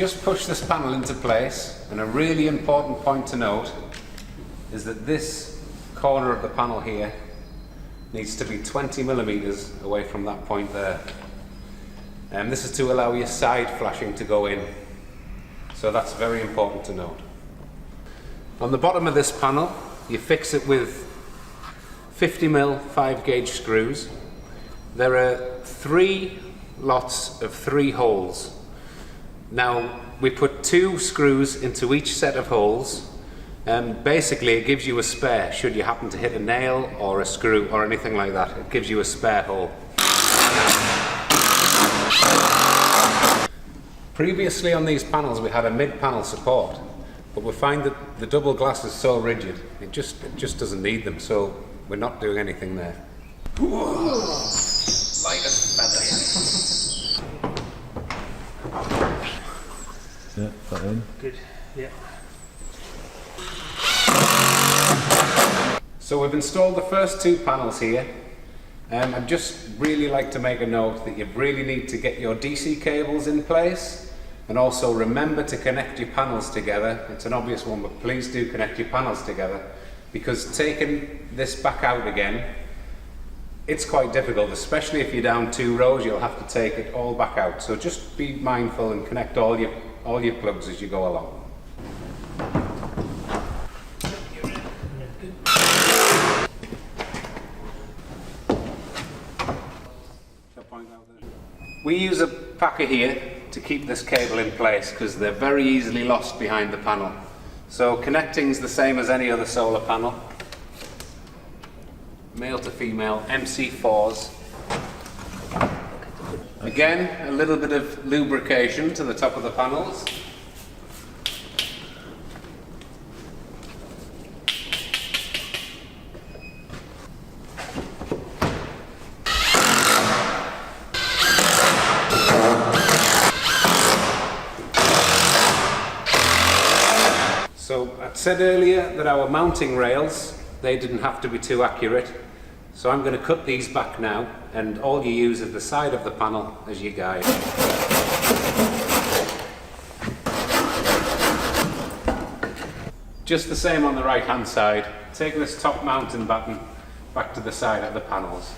just push this panel into place, and a really important point to note is that this corner of the panel here needs to be 20 millimeters away from that point there. And this is to allow your side flashing to go in. So that's very important to note. On the bottom of this panel, you fix it with 50mm 5-gauge screws. There are 3 lots of 3 holes. Now, we put 2 screws into each set of holes, and basically it gives you a spare should you happen to hit a nail or a screw or anything like that. It gives you a spare hole. Previously on these panels we had a mid-panel support, but we find that the double glass is so rigid it just doesn't need them, so we're not doing anything there. Light as feather. Yeah, that in. Good, yeah. So we've installed the first 2 panels here. I'd just really like to make a note that you really need to get your DC cables in place, and also remember to connect your panels together. It's an obvious one, but please do connect your panels together, because taking this back out again, it's quite difficult, especially if you're down 2 rows. You'll have to take it all back out. So just be mindful and connect all your plugs as you go along. We use a packer here to keep this cable in place because they're very easily lost behind the panel. So connecting is the same as any other solar panel. Male to female, MC4s. Again, a little bit of lubrication to the top of the panels. So I said earlier that our mounting rails, they didn't have to be too accurate. So I'm going to cut these back now, and all you use is the side of the panel as your guide. Just the same on the right hand side. Take this top mounting button back to the side of the panels.